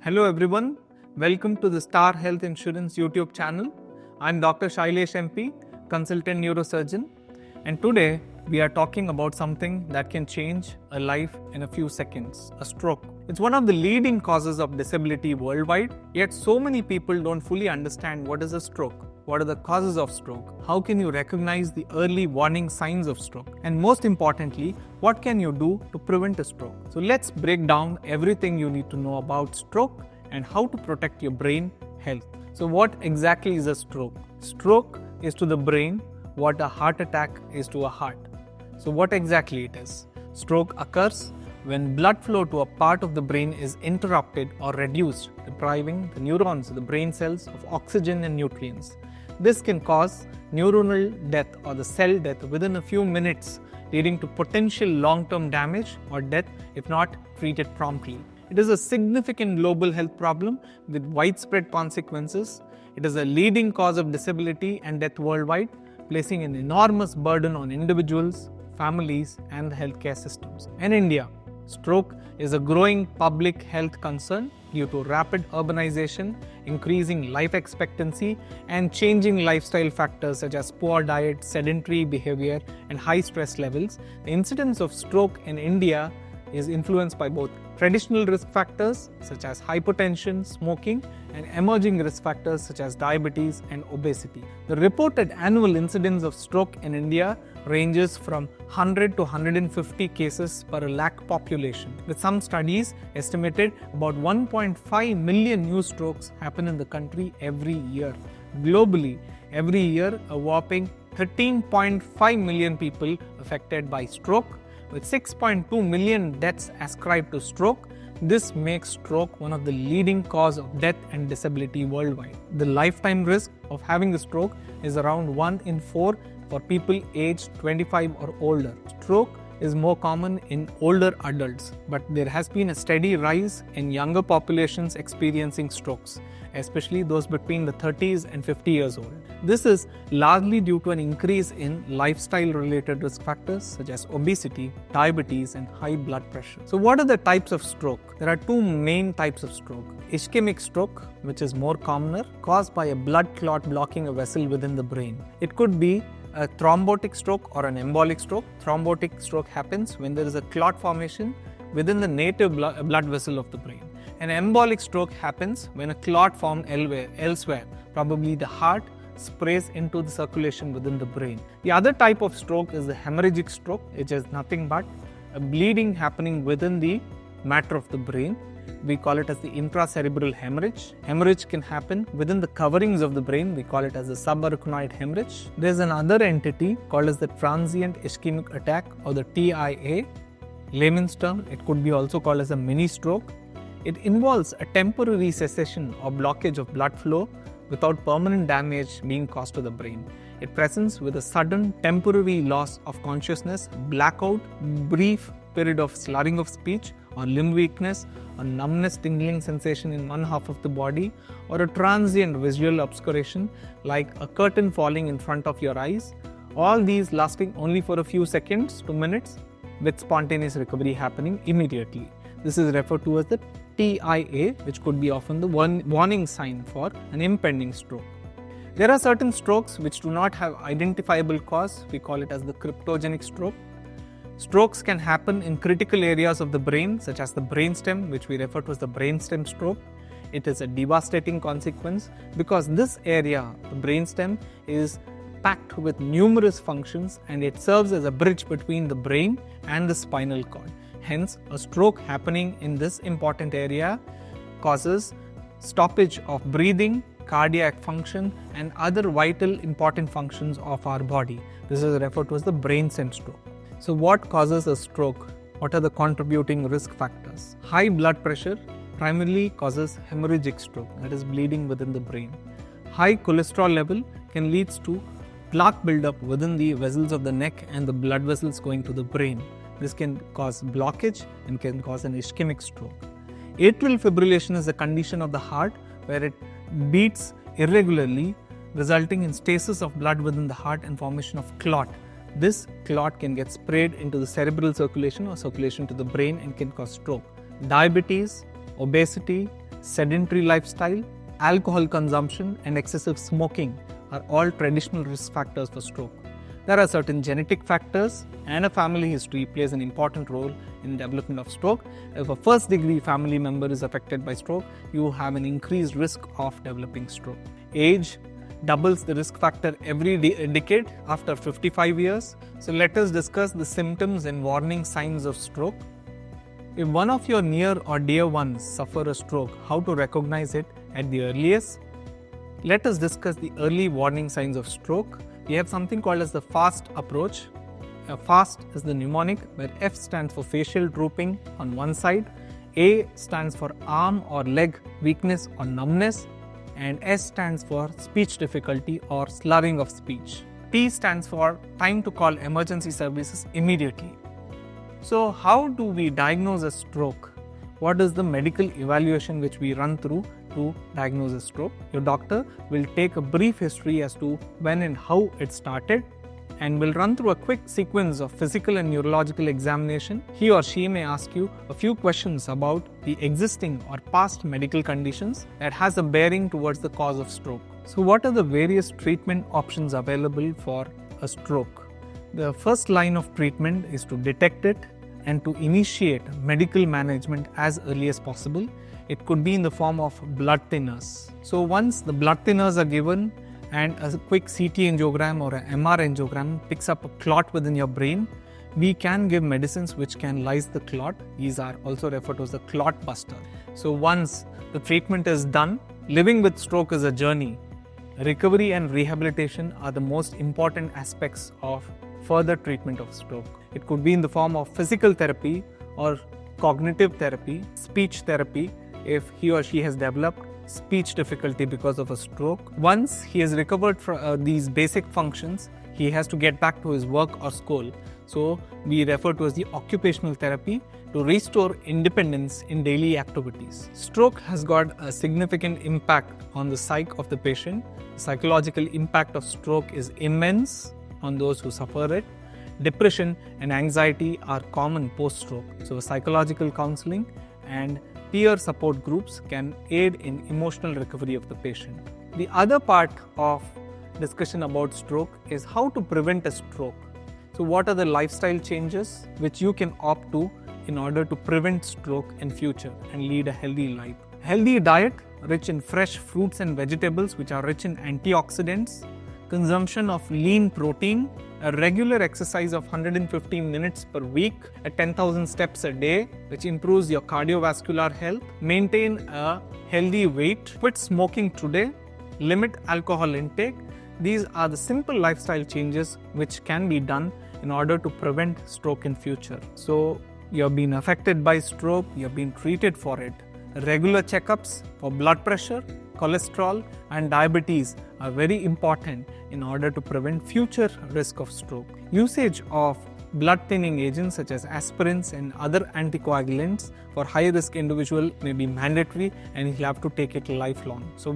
Hello everyone, welcome to the Star Health Insurance YouTube channel. I'm Dr. Shylesh M.P, consultant neurosurgeon, and today we are talking about something that can change a life in a few seconds, a stroke. It's one of the leading causes of disability worldwide, yet so many people don't fully understand what is a stroke. What are the causes of stroke? How can you recognize the early warning signs of stroke? And most importantly, what can you do to prevent a stroke? So let's break down everything you need to know about stroke and how to protect your brain health. So what exactly is a stroke? Stroke is to the brain what a heart attack is to a heart. So what exactly it is? Stroke occurs when blood flow to a part of the brain is interrupted or reduced, depriving the neurons, the brain cells, of oxygen and nutrients. This can cause neuronal death or the cell death within a few minutes, leading to potential long-term damage or death if not treated promptly. It is a significant global health problem with widespread consequences. It is a leading cause of disability and death worldwide, placing an enormous burden on individuals, families, and the healthcare systems. In India, stroke is a growing public health concern due to rapid urbanization, increasing life expectancy, and changing lifestyle factors such as poor diet, sedentary behavior, and high stress levels. The incidence of stroke in India is influenced by both traditional risk factors such as hypertension, smoking, and emerging risk factors such as diabetes and obesity. The reported annual incidence of stroke in India ranges from 100 to 150 cases per lakh population, with some studies estimated about 1.5 million new strokes happen in the country every year. Globally, every year a whopping 13.5 million people affected by stroke, with 6.2 million deaths ascribed to stroke. This makes stroke one of the leading cause of death and disability worldwide. The lifetime risk of having a stroke is around 1 in 4 for people aged 25 or older. Stroke is more common in older adults, but there has been a steady rise in younger populations experiencing strokes, especially those between the 30s and 50 years old. This is largely due to an increase in lifestyle-related risk factors such as obesity, diabetes, and high blood pressure. So what are the types of stroke? There are two main types of stroke. Ischemic stroke, which is more commoner, caused by a blood clot blocking a vessel within the brain. It could be a thrombotic stroke or an embolic stroke. Thrombotic stroke happens when there is a clot formation within the native blood vessel of the brain. An embolic stroke happens when a clot formed elsewhere, probably the heart, sprays into the circulation within the brain. The other type of stroke is the hemorrhagic stroke, which is nothing but a bleeding happening within the matter of the brain. We call it as the intracerebral hemorrhage. Hemorrhage can happen within the coverings of the brain. We call it as a subarachnoid hemorrhage. There's another entity called as the transient ischemic attack or the TIA. Layman's term, it could be also called as a mini stroke. It involves a temporary cessation or blockage of blood flow without permanent damage being caused to the brain. It presents with a sudden temporary loss of consciousness, blackout, brief period of slurring of speech, or limb weakness, or numbness, tingling sensation in one half of the body, or a transient visual obscuration like a curtain falling in front of your eyes. All these lasting only for a few seconds to minutes, with spontaneous recovery happening immediately. This is referred to as the TIA, which could be often the warning sign for an impending stroke. There are certain strokes which do not have identifiable cause. We call it as the cryptogenic stroke. Strokes can happen in critical areas of the brain, such as the brainstem, which we refer to as the brainstem stroke. It is a devastating consequence because this area, the brainstem, is packed with numerous functions and it serves as a bridge between the brain and the spinal cord. Hence, a stroke happening in this important area causes stoppage of breathing, cardiac function, and other vital important functions of our body. This is referred to as the brainstem stroke. So what causes a stroke? What are the contributing risk factors? High blood pressure primarily causes hemorrhagic stroke, that is bleeding within the brain. High cholesterol level can lead to plaque buildup within the vessels of the neck and the blood vessels going to the brain. This can cause blockage and can cause an ischemic stroke. Atrial fibrillation is a condition of the heart where it beats irregularly, resulting in stasis of blood within the heart and formation of clot. This clot can get sprayed into the cerebral circulation or circulation to the brain and can cause stroke. Diabetes, obesity, sedentary lifestyle, alcohol consumption, and excessive smoking are all traditional risk factors for stroke. There are certain genetic factors, and a family history plays an important role in development of stroke. If a first degree family member is affected by stroke, you have an increased risk of developing stroke. Age doubles the risk factor every decade after 55 years. So let us discuss the symptoms and warning signs of stroke. If one of your near or dear ones suffer a stroke, how to recognize it at the earliest? Let us discuss the early warning signs of stroke. We have something called as the FAST approach. FAST is the mnemonic where F stands for facial drooping on one side, A stands for arm or leg weakness or numbness, and S stands for speech difficulty or slurring of speech. T stands for time to call emergency services immediately. So how do we diagnose a stroke? What is the medical evaluation which we run through to diagnose a stroke? Your doctor will take a brief history as to when and how it started and will run through a quick sequence of physical and neurological examination. He or she may ask you a few questions about the existing or past medical conditions that has a bearing towards the cause of stroke. So what are the various treatment options available for a stroke? The first line of treatment is to detect it and to initiate medical management as early as possible. It could be in the form of blood thinners. So once the blood thinners are given and a quick CT angiogram or an MR angiogram picks up a clot within your brain, we can give medicines which can lyse the clot. These are also referred to as the clot buster. So once the treatment is done, living with stroke is a journey. Recovery and rehabilitation are the most important aspects of further treatment of stroke. It could be in the form of physical therapy or cognitive therapy, speech therapy if he or she has developed speech difficulty because of a stroke. Once he has recovered from these basic functions, he has to get back to his work or school. So we refer to as the occupational therapy to restore independence in daily activities. Stroke has got a significant impact on the psyche of the patient. The psychological impact of stroke is immense on those who suffer it. Depression and anxiety are common post-stroke. So psychological counseling and peer support groups can aid in emotional recovery of the patient. The other part of discussion about stroke is how to prevent a stroke. So what are the lifestyle changes which you can opt to in order to prevent stroke in future and lead a healthy life? Healthy diet rich in fresh fruits and vegetables which are rich in antioxidants, consumption of lean protein, a regular exercise of 115 minutes per week at 10,000 steps a day, which improves your cardiovascular health, maintain a healthy weight, quit smoking today, limit alcohol intake. These are the simple lifestyle changes which can be done in order to prevent stroke in future. So you have been affected by stroke, you have been treated for it. Regular checkups for blood pressure, cholesterol and diabetes are very important in order to prevent future risk of stroke. Usage of blood thinning agents such as aspirins and other anticoagulants for high risk individual may be mandatory and you'll have to take it lifelong. So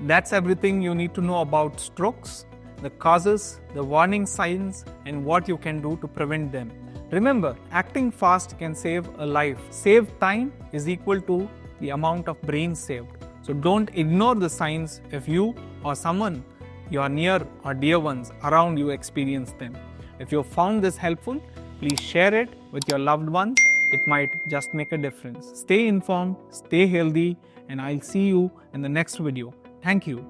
that's everything you need to know about strokes, the causes, the warning signs and what you can do to prevent them. Remember, acting fast can save a life. Saved time is equal to the amount of brain saved. So don't ignore the signs if you or someone, your near or dear ones around you experience them. If you found this helpful, please share it with your loved ones. It might just make a difference. Stay informed, stay healthy, and I'll see you in the next video. Thank you.